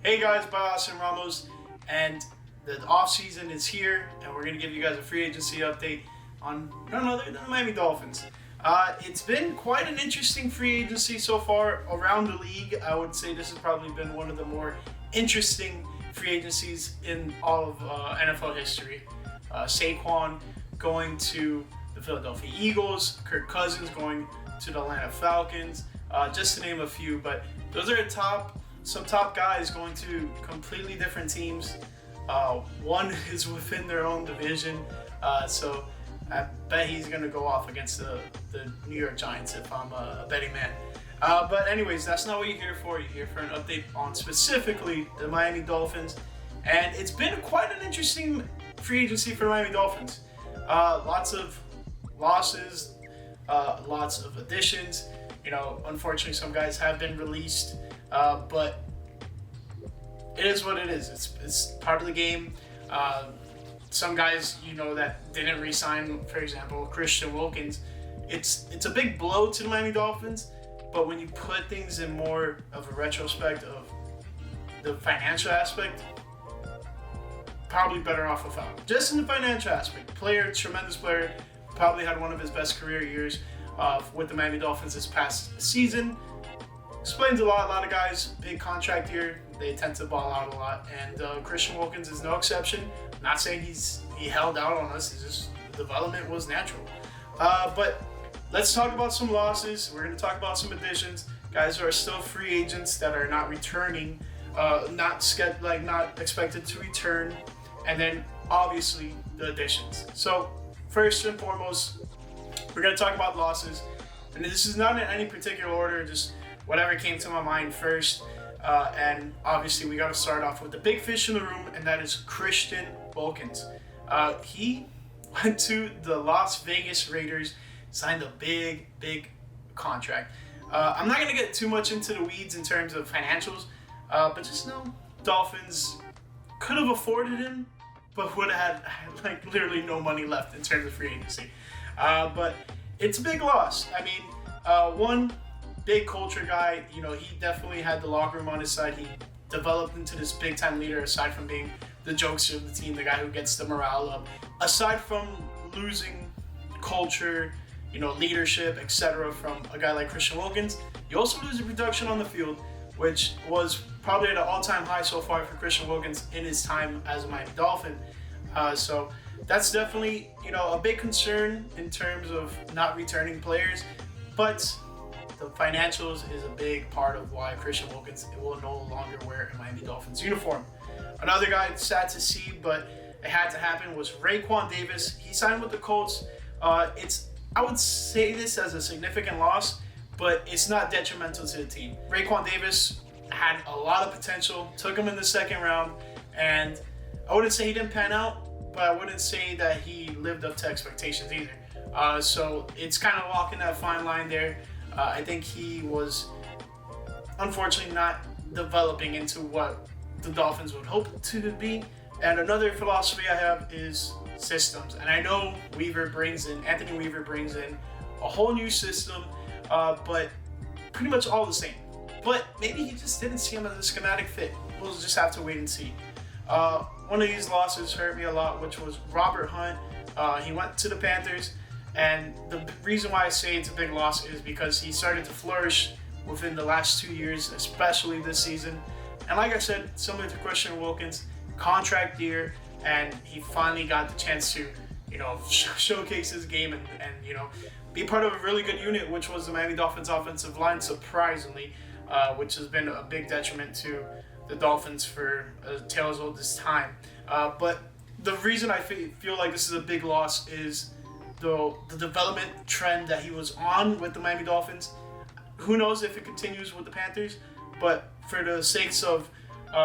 Hey guys, Bias and Ramos, and the off season is here, and we're gonna give you guys a free agency update on none other than the Miami Dolphins. It's been quite an interesting free agency so far around the league. I would say this has probably been one of the more interesting free agencies in all of NFL history. Saquon going to the Philadelphia Eagles, Kirk Cousins going to the Atlanta Falcons, just to name a few. But those are some top guys going to completely different teams. One is within their own division, so I bet he's going to go off against the New York Giants if I'm a betting man. But anyways, that's not what you're here for. You're here for an update on specifically the Miami Dolphins. And it's been quite an interesting free agency for the Miami Dolphins. Lots of losses, lots of additions. Unfortunately, some guys have been released, but it is what it is. It's part of the game. Some guys, that didn't re-sign, for example, Christian Wilkins. It's a big blow to the Miami Dolphins, but when you put things in more of a retrospect of the financial aspect, probably better off without. Just in the financial aspect, tremendous player, probably had one of his best career years with the Miami Dolphins this past season. Explains a lot. A lot of guys, big contract year, they tend to ball out a lot, and Christian Wilkins is no exception. I'm not saying he held out on us. It's just the development was natural. But let's talk about some losses. We're going to talk about some additions. Guys who are still free agents that are not returning, not expected to return, and then obviously the additions. So first and foremost, we're going to talk about losses, and this is not in any particular order, just whatever came to my mind first. And obviously we got to start off with the big fish in the room, and that is Christian Wilkins. He went to the Las Vegas Raiders, signed a big contract. I'm not going to get too much into the weeds in terms of financials, but just know Dolphins could have afforded him, but would have had literally no money left in terms of free agency. But it's a big loss. I mean, one big culture guy, he definitely had the locker room on his side. He developed into this big time leader, aside from being the jokester of the team, the guy who gets the morale up. Aside from losing culture, leadership, etc. from a guy like Christian Wilkins, you also lose the production on the field, which was probably at an all-time high so far for Christian Wilkins in his time as a Miami Dolphin. So that's definitely, a big concern in terms of not returning players, but the financials is a big part of why Christian Wilkins will no longer wear a Miami Dolphins uniform. Another guy sad to see, but it had to happen, was Raekwon Davis. He signed with the Colts. I would say this as a significant loss, but it's not detrimental to the team. Raekwon Davis had a lot of potential, took him in the second round, and I wouldn't say he didn't pan out, but I wouldn't say that he lived up to expectations either. So it's kind of walking that fine line there. I think he was unfortunately not developing into what the Dolphins would hope to be. And another philosophy I have is systems. And I know Anthony Weaver brings in a whole new system, but pretty much all the same. But maybe he just didn't see him as a schematic fit. We'll just have to wait and see. One of these losses hurt me a lot, which was Robert Hunt. He went to the Panthers. And the reason why I say it's a big loss is because he started to flourish within the last 2 years, especially this season. And like I said, similar to Christian Wilkins, contract year, and he finally got the chance to, showcase his game and be part of a really good unit, which was the Miami Dolphins offensive line, surprisingly, which has been a big detriment to the Dolphins for a tale as old as time. But the reason I feel like this is a big loss is the development trend that he was on with the Miami Dolphins. Who knows if it continues with the Panthers, but for the sakes of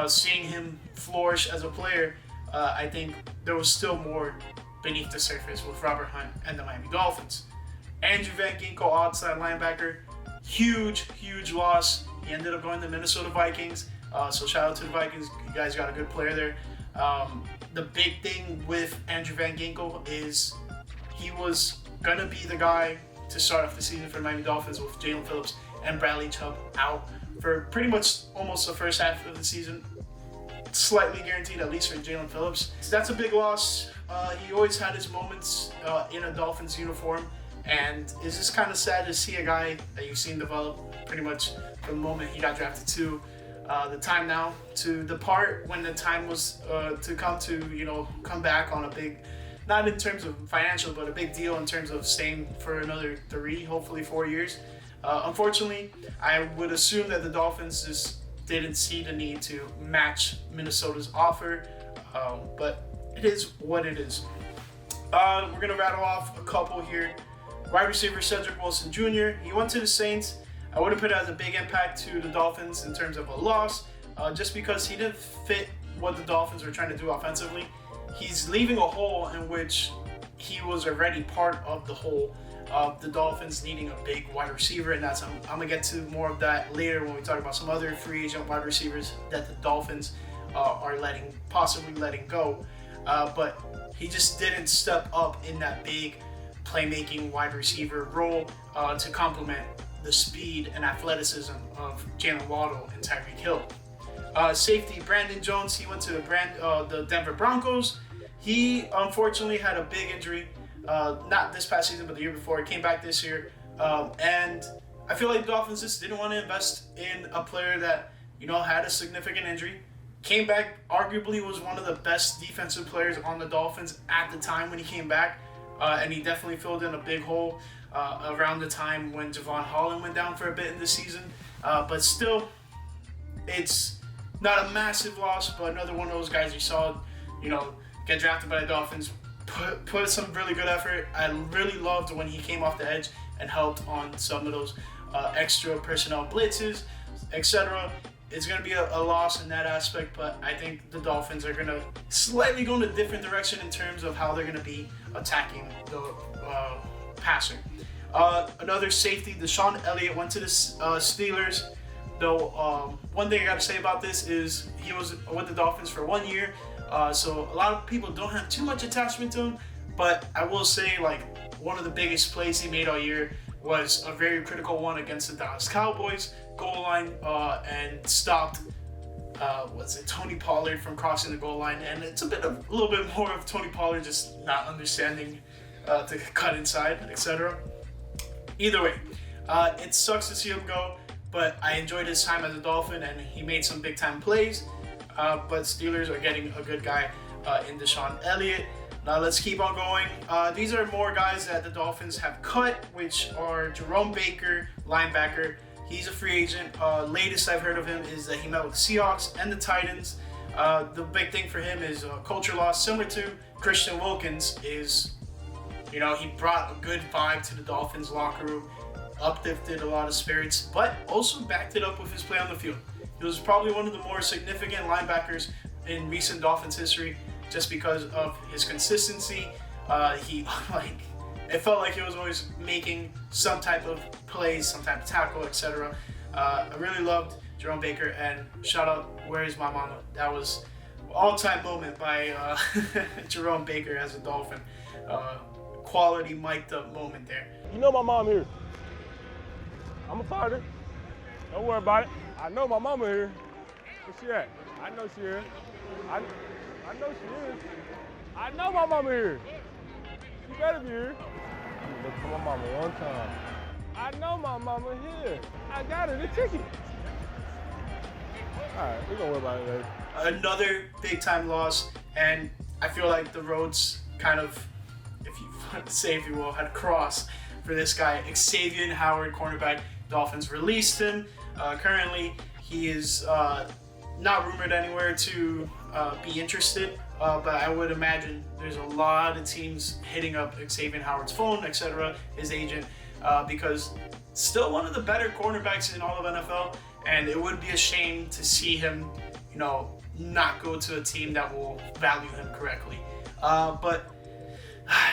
seeing him flourish as a player, I think there was still more beneath the surface with Robert Hunt and the Miami Dolphins. Andrew Van Ginkel, outside linebacker, huge loss. He ended up going to the Minnesota Vikings, so shout out to the Vikings. You guys got a good player there. The big thing with Andrew Van Ginkel is he was going to be the guy to start off the season for the Miami Dolphins with Jalen Phillips and Bradley Chubb out for pretty much almost the first half of the season. Slightly guaranteed, at least for Jalen Phillips. So that's a big loss. He always had his moments in a Dolphins uniform, and it's just kind of sad to see a guy that you've seen develop pretty much from the moment he got drafted to the time now to depart when the time was to come back on a big, not in terms of financial, but a big deal in terms of staying for another 3, hopefully 4 years. Unfortunately, I would assume that the Dolphins just didn't see the need to match Minnesota's offer, but it is what it is. We're going to rattle off a couple here. Wide receiver Cedric Wilson Jr., he went to the Saints. I wouldn't put it as a big impact to the Dolphins in terms of a loss, just because he didn't fit what the Dolphins were trying to do offensively. He's leaving a hole in which he was already part of the whole of the Dolphins needing a big wide receiver, and that's I'm gonna get to more of that later when we talk about some other free agent wide receivers that the Dolphins are possibly letting go. But he just didn't step up in that big playmaking wide receiver role to complement the speed and athleticism of Jalen Waddle and Tyreek Hill. Safety Brandon Jones, he went to the Denver Broncos. He unfortunately had a big injury. Not this past season, but the year before. He came back this year, and I feel like the Dolphins just didn't want to invest in a player that had a significant injury. Came back, arguably was one of the best defensive players on the Dolphins at the time when he came back, and he definitely filled in a big hole around the time when Javon Holland went down for a bit in the season. But still, it's not a massive loss, but another one of those guys you saw, get drafted by the Dolphins. Put some really good effort. I really loved when he came off the edge and helped on some of those extra personnel blitzes, etc. It's going to be a loss in that aspect, but I think the Dolphins are going to slightly go in a different direction in terms of how they're going to be attacking the passing. Another safety, Deshaun Elliott, went to the Steelers. Though one thing I got to say about this is he was with the Dolphins for 1 year. So a lot of people don't have too much attachment to him, but I will say one of the biggest plays he made all year was a very critical one against the Dallas Cowboys goal line and stopped Tony Pollard from crossing the goal line, and it's a little bit more of Tony Pollard just not understanding to cut inside, etc. Either way, it sucks to see him go, but I enjoyed his time as a Dolphin and he made some big time plays. But Steelers are getting a good guy in Deshaun Elliott. Now let's keep on going. These are more guys that the Dolphins have cut, which are Jerome Baker, linebacker. He's a free agent. Latest I've heard of him is that he met with the Seahawks and the Titans. The big thing for him is culture loss, similar to Christian Wilkins. He brought a good vibe to the Dolphins locker room, uplifted a lot of spirits, but also backed it up with his play on the field. He was probably one of the more significant linebackers in recent Dolphins history just because of his consistency. It felt like he was always making some type of plays, some type of tackle, etc. I really loved Jerome Baker, and shout out, Where Is My Mama? That was an all-time moment by Jerome Baker as a Dolphin. Quality mic'd up moment there. You know my mom here. I'm a father. Don't worry about it. I know my mama here. Where she at? I know she here. I know she is. I know my mama here. She better be here. Look for my mama one time. I know my mama here. I got her the ticket. All right, we're gonna worry about it later. Another big time loss, and I feel like the roads kind of, if you will, had crossed for this guy, Xavien Howard, cornerback. Dolphins released him. Currently, he is not rumored anywhere to be interested, but I would imagine there's a lot of teams hitting up Xavien Howard's phone, etc., his agent, because still one of the better cornerbacks in all of NFL, and it would be a shame to see him, not go to a team that will value him correctly. But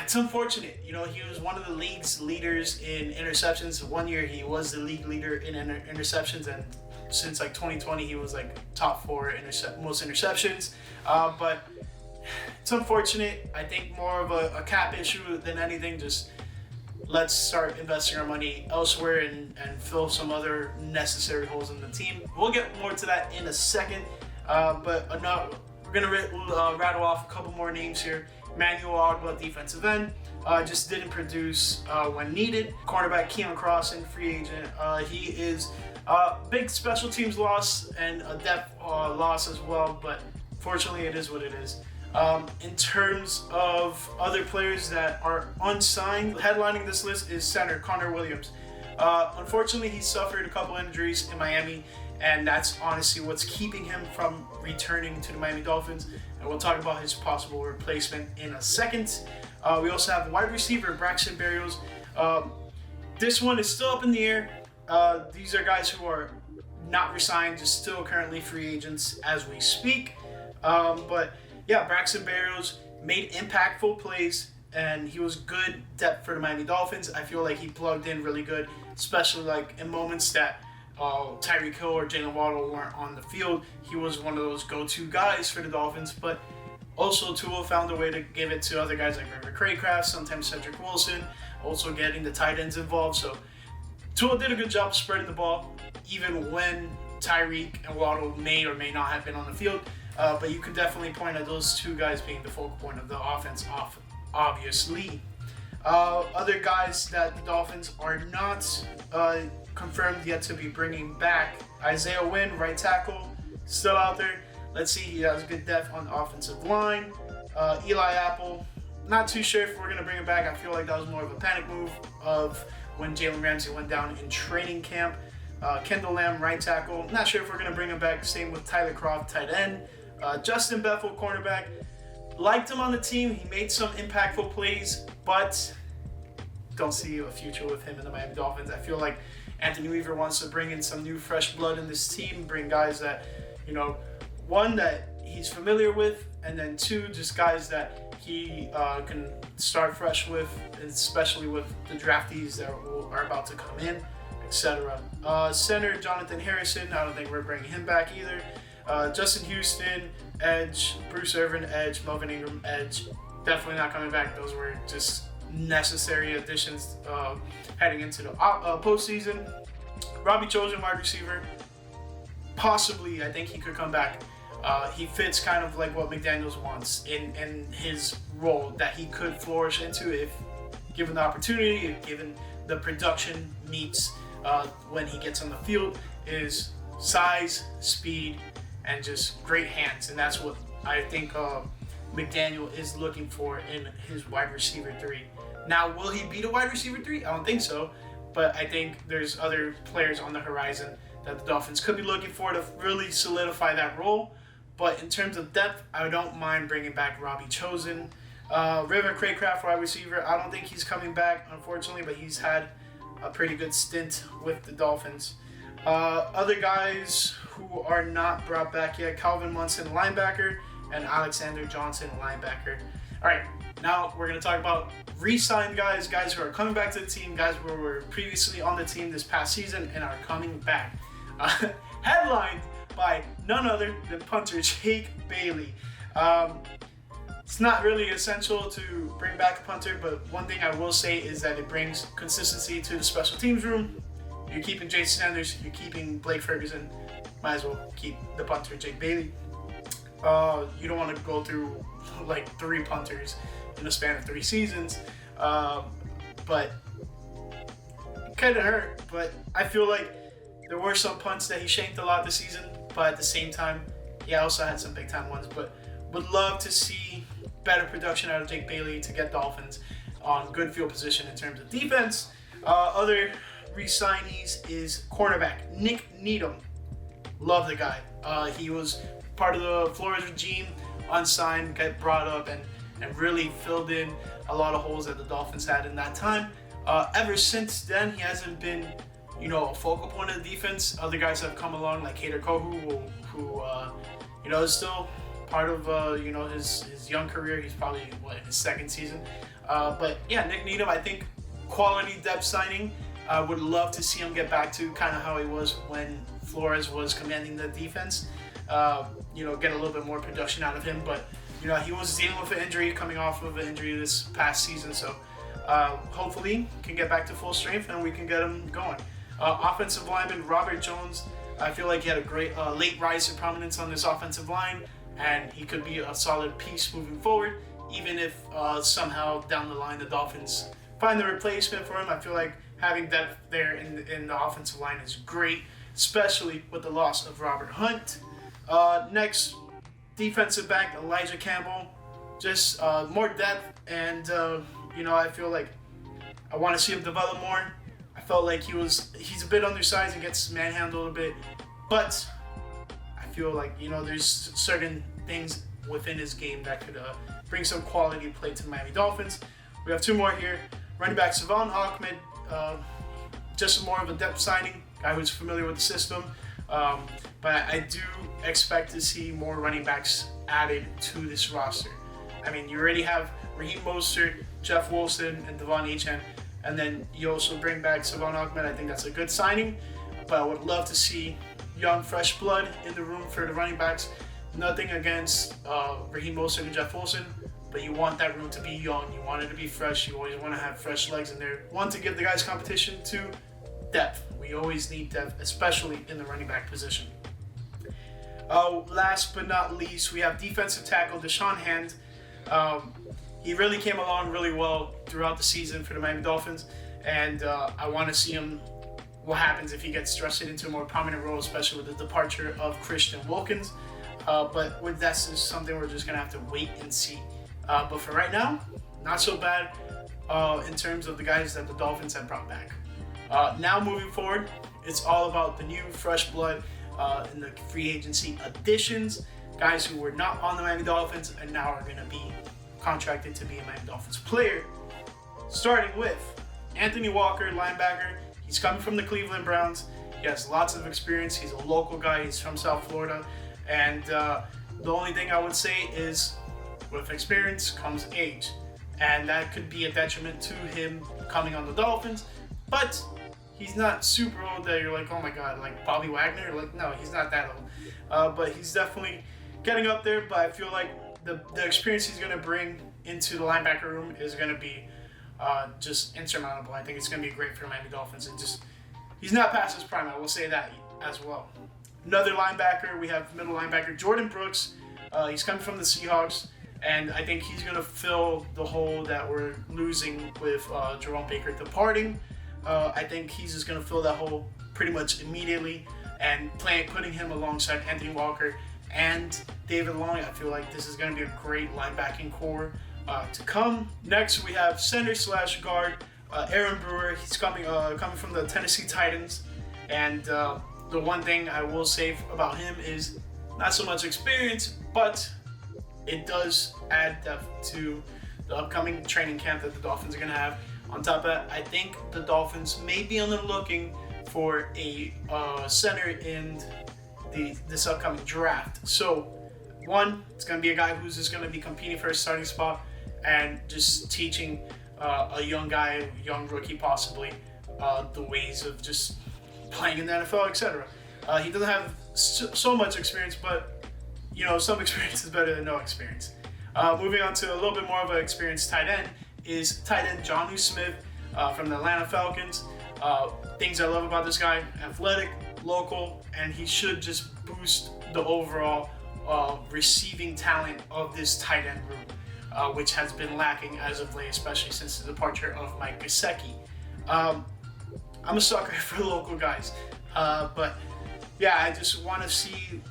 it's unfortunate. He was one of the league's leaders in interceptions. 1 year he was the league leader in interceptions, and since 2020 he was top 4 most interceptions. But it's unfortunate. I think more of a cap issue than anything. Just let's start investing our money elsewhere and fill some other necessary holes in the team. We'll get more to that in a second, but we're going to rattle off a couple more names here. Emmanuel Ogbah, defensive end, just didn't produce when needed. Cornerback Keon Crossan, free agent. He is a big special teams loss and a depth loss as well, but fortunately it is what it is. In terms of other players that are unsigned, headlining this list is center Connor Williams. Unfortunately, he suffered a couple injuries in Miami, and that's honestly what's keeping him from returning to the Miami Dolphins. And we'll talk about his possible replacement in a second. We also have wide receiver Braxton Berrios. This one is still up in the air. These are guys who are not resigned, just still currently free agents as we speak. But yeah, Braxton Berrios made impactful plays, and he was good depth for the Miami Dolphins. I feel like he plugged in really good, especially like in moments that Tyreek Hill or Jalen Waddle weren't on the field. He was one of those go-to guys for the Dolphins, but also Tua found a way to give it to other guys like River Craycraft, sometimes Cedric Wilson, also getting the tight ends involved. So Tua did a good job spreading the ball, even when Tyreek and Waddle may or may not have been on the field. But you could definitely point at those two guys being the focal point of the offense, obviously. Other guys that the Dolphins are not confirmed yet to be bringing back. Isaiah Wynn, right tackle, still out there. Let's see, he has good depth on the offensive line. Eli Apple, not too sure if we're going to bring him back. I feel like that was more of a panic move of when Jalen Ramsey went down in training camp. Kendall Lamb, right tackle. Not sure if we're going to bring him back. Same with Tyler Kroft, tight end. Justin Bethel, cornerback. Liked him on the team. He made some impactful plays, but don't see a future with him in the Miami Dolphins. I feel like Anthony Weaver wants to bring in some new fresh blood in this team, bring guys that, one, that he's familiar with, and then two, just guys that he can start fresh with, especially with the draftees that are about to come in, etc. Center, Jonathan Harrison. I don't think we're bringing him back either. Justin Houston, edge. Bruce Irvin, edge. Melvin Ingram, edge. Definitely not coming back. Those were just necessary additions heading into the postseason. Robbie Chosen, wide receiver. Possibly, I think he could come back. He fits kind of like what McDaniels wants in his role that he could flourish into if given the opportunity, if given the production meets when he gets on the field, is size, speed, and just great hands. And that's what I think McDaniel is looking for in his wide receiver 3. Now, will he be the wide receiver 3? I don't think so. But I think there's other players on the horizon that the Dolphins could be looking for to really solidify that role. But in terms of depth, I don't mind bringing back Robbie Chosen. River Craycraft, wide receiver. I don't think he's coming back, unfortunately, but he's had a pretty good stint with the Dolphins. Other guys who are not brought back yet, Calvin Munson, linebacker, and Alexander Johnson, linebacker. All right, now we're going to talk about re-signed guys who are coming back to the team, guys who were previously on the team this past season and are coming back. Headlined by none other than punter Jake Bailey. It's not really essential to bring back a punter, but one thing I will say is that it brings consistency to the special teams room. You're keeping Jason Sanders, you're keeping Blake Ferguson, might as well keep the punter Jake Bailey. You don't want to go through like 3 punters in the span of 3 seasons, but it kind of hurt. But I feel like there were some punts that he shanked a lot this season, but at the same time, he also had some big time ones. But would love to see better production out of Jake Bailey to get Dolphins on good field position in terms of defense. Other re-signees is cornerback Nick Needham. Love the guy. He was part of the Flores regime, unsigned, got brought up and really filled in a lot of holes that the Dolphins had in that time. Ever since then, he hasn't been, a focal point of the defense. Other guys have come along like Kader Kohu, who is still part of his young career. He's probably in his 2nd season. But yeah, Nick Needham, I think quality depth signing. I would love to see him get back to kind of how he was when Flores was commanding the defense. Get a little bit more production out of him. But he was dealing with an injury, coming off of an injury this past season. So hopefully can get back to full strength and we can get him going. Offensive lineman Robert Jones, I feel like he had a great late rise to prominence on this offensive line, and he could be a solid piece moving forward. Even if somehow down the line the Dolphins find the replacement for him, I feel like having depth there in the offensive line is great, especially with the loss of Robert Hunt. Next, defensive back Elijah Campbell, just more depth, and I feel like I want to see him develop more. I felt like he's a bit undersized and gets manhandled a bit, but I feel like there's certain things within his game that could bring some quality play to the Miami Dolphins. We have two more here. Running back Xavien Howard, just more of a depth signing, guy who's familiar with the system. But I do expect to see more running backs added to this roster. I mean, you already have Raheem Mostert, Jeff Wilson, and Devon Achane, and then you also bring back Xavien Howard. I think that's a good signing, but I would love to see young, fresh blood in the room for the running backs. Nothing against Raheem Mostert and Jeff Wilson, but you want that room to be young. You want it to be fresh. You always want to have fresh legs in there. Want to give the guys competition to depth. We always need depth, especially in the running back position. Last but not least, we have defensive tackle Deshaun Hand. He really came along really well throughout the season for the Miami Dolphins, and I want to see him. What happens if he gets thrusted into a more prominent role, especially with the departure of Christian Wilkins. But that's just something we're just going to have to wait and see. But for right now, not so bad in terms of the guys that the Dolphins have brought back. Now moving forward, it's all about the new fresh blood in the free agency additions, guys who were not on the Miami Dolphins and now are going to be contracted to be a Miami Dolphins player. Starting with Anthony Walker, linebacker. He's coming from the Cleveland Browns. He has lots of experience. He's a local guy. He's from South Florida. And the only thing I would say is with experience comes age. And that could be a detriment to him coming on the Dolphins. But he's not super old that you're like, oh my God, like Bobby Wagner. Like, no, he's not that old. But he's definitely getting up there. But I feel like the experience he's going to bring into the linebacker room is going to be just insurmountable. I think it's going to be great for the Miami Dolphins. And he's not past his prime. I will say that as well. Another linebacker, we have middle linebacker Jordan Brooks. He's coming from the Seahawks, and I think he's going to fill the hole that we're losing with Jerome Baker departing. I think he's just going to fill that hole pretty much immediately, and putting him alongside Anthony Walker and David Long. I feel like this is going to be a great linebacking core to come. Next, we have center/guard Aaron Brewer. He's coming from the Tennessee Titans, and the one thing I will say about him is not so much experience, but it does add depth to the upcoming training camp that the Dolphins are going to have. On top of that, I think the Dolphins may be looking for a center in this upcoming draft. So, one, it's going to be a guy who's just going to be competing for a starting spot and just teaching a young guy, young rookie possibly, the ways of just playing in the NFL, etc. He doesn't have so much experience, but some experience is better than no experience. Moving on to a little bit more of an experienced tight end is tight end Jonnu Smith from the Atlanta Falcons. Things I love about this guy: athletic, local, and he should just boost the overall receiving talent of this tight end room, which has been lacking as of late, especially since the departure of Mike Gesicki. I'm a sucker for local guys, but yeah, I just want to see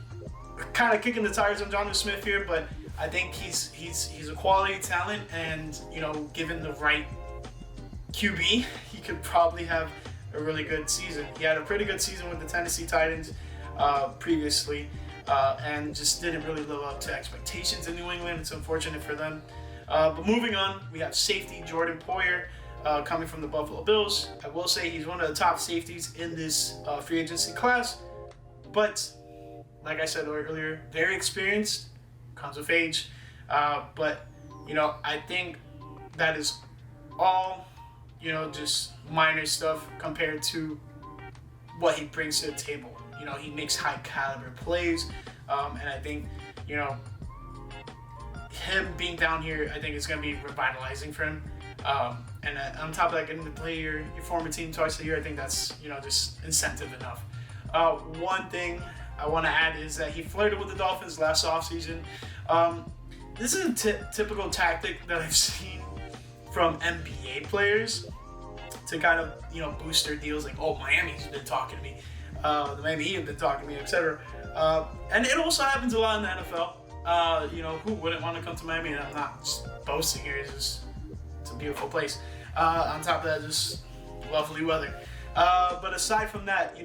kind of kicking the tires on Jonnu Smith here, but I think he's a quality talent, and given the right QB, he could probably have a really good season. He had a pretty good season with the Tennessee Titans previously, and just didn't really live up to expectations in New England. It's unfortunate for them. But moving on, we have safety Jordan Poyer. Coming from the Buffalo Bills. I will say he's one of the top safeties in this free agency class, but like I said earlier, very experienced, comes with age, but I think that is all just minor stuff compared to what he brings to the table. He makes high caliber plays, and I think him being down here, I think it's going to be revitalizing for him. And on top of that, getting to play your former team twice a year, I think that's, just incentive enough. One thing I want to add is that he flirted with the Dolphins last offseason. This is a typical tactic that I've seen from NBA players to kind of, boost their deals. Like, oh, Miami's been talking to me. The Miami Heat have been talking to me, etc. And it also happens a lot in the NFL. Who wouldn't want to come to Miami? And I'm not just boasting here. It's a beautiful place. On top of that, just lovely weather. But aside from that,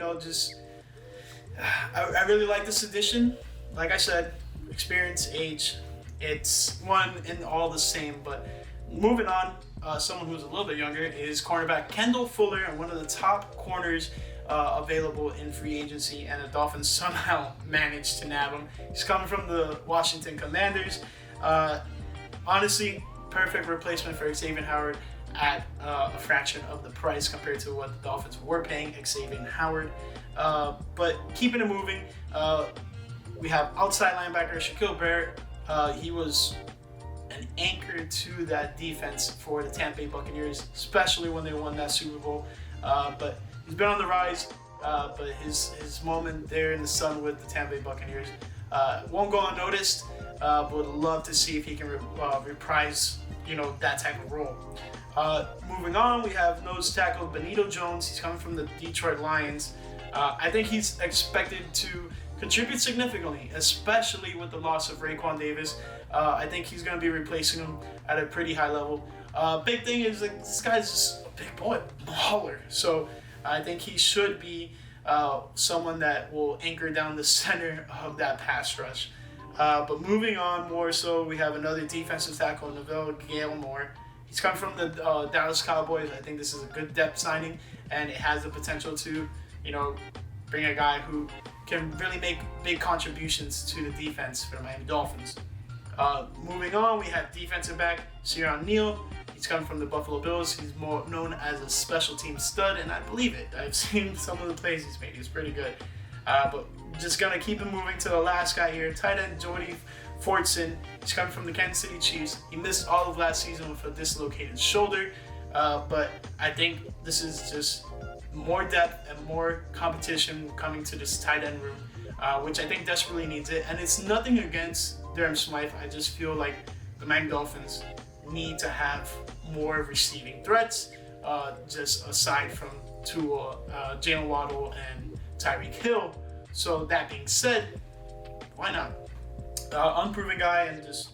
I really like this addition. Like I said, experience, age, it's one and all the same. But moving on, someone who's a little bit younger is cornerback Kendall Fuller, and one of the top corners available in free agency, and the Dolphins somehow managed to nab him. He's coming from the Washington Commanders. Honestly, perfect replacement for Xavien Howard at a fraction of the price compared to what the Dolphins were paying Xavien Howard. But keeping it moving, we have outside linebacker Shaquille Barrett. He was an anchor to that defense for the Tampa Bay Buccaneers, especially when they won that Super Bowl. But he's been on the rise, but his moment there in the sun with the Tampa Bay Buccaneers won't go unnoticed. But would love to see if he can reprise, that type of role. Moving on, we have nose tackle Benito Jones. He's coming from the Detroit Lions. I think he's expected to contribute significantly, especially with the loss of Raekwon Davis. I think he's going to be replacing him at a pretty high level. Big thing is, like, this guy's just a big boy, baller. So I think he should be someone that will anchor down the center of that pass rush. But moving on more so, we have another defensive tackle, Neville Gallimore. He's come from the Dallas Cowboys. I think this is a good depth signing, and it has the potential to, bring a guy who can really make big contributions to the defense for the Miami Dolphins. Moving on, we have defensive back Sierra Neal. He's come from the Buffalo Bills. He's more known as a special team stud, and I believe it. I've seen some of the plays he's made. He's pretty good. But just going to keep him moving to the last guy here, tight end Jordy Fortson. He's coming from the Kansas City Chiefs. He missed all of last season with a dislocated shoulder, but I think this is just more depth and more competition coming to this tight end room, which I think desperately needs it. And it's nothing against Durham Smythe. I just feel like the Miami Dolphins need to have more receiving threats, just aside from Tua, Jalen Waddle, and Tyreek Hill. So that being said, why not? Unproven guy and just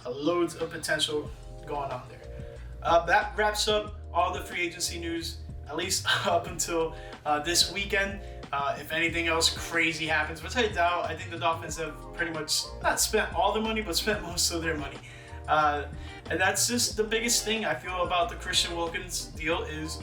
loads of potential going on there. That wraps up all the free agency news, at least up until this weekend. If anything else crazy happens, which I doubt, I think the Dolphins have pretty much not spent all their money, but spent most of their money. And that's just the biggest thing I feel about the Christian Wilkins deal is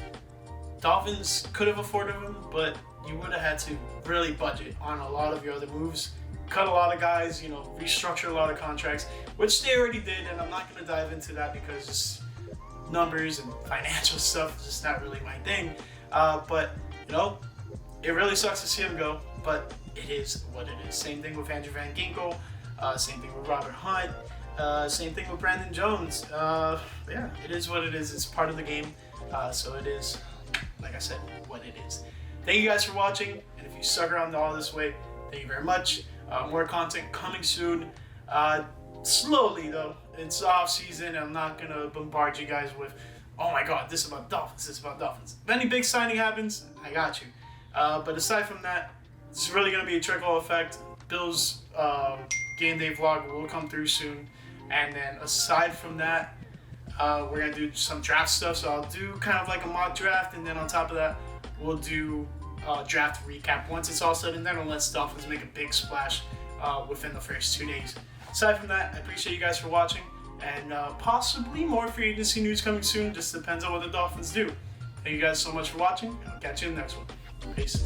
Dolphins could have afforded him, but you would have had to really budget on a lot of your other moves. Cut a lot of guys, restructure a lot of contracts, which they already did, and I'm not going to dive into that because just numbers and financial stuff is just not really my thing. But, it really sucks to see him go, but it is what it is. Same thing with Andrew Van Ginkel, same thing with Robert Hunt, same thing with Brandon Jones. Yeah, it is what it is. It's part of the game, so it is, like I said, what it is. Thank you guys for watching, and if you stuck around all this way, thank you very much. More content coming soon. Slowly though. It's off season. I'm not gonna bombard you guys with, oh my god, this is about Dolphins, this is about Dolphins. If any big signing happens, I got you. But aside from that, it's really gonna be a trickle effect. Bill's game day vlog will come through soon. And then aside from that, we're gonna do some draft stuff. So I'll do kind of like a mock draft, and then on top of that, we'll do draft recap. Once it's all said and done, unless Dolphins make a big splash within the first 2 days. Aside from that, I appreciate you guys for watching, and possibly more free agency news coming soon. Just depends on what the Dolphins do. Thank you guys so much for watching, and I'll catch you in the next one. Peace.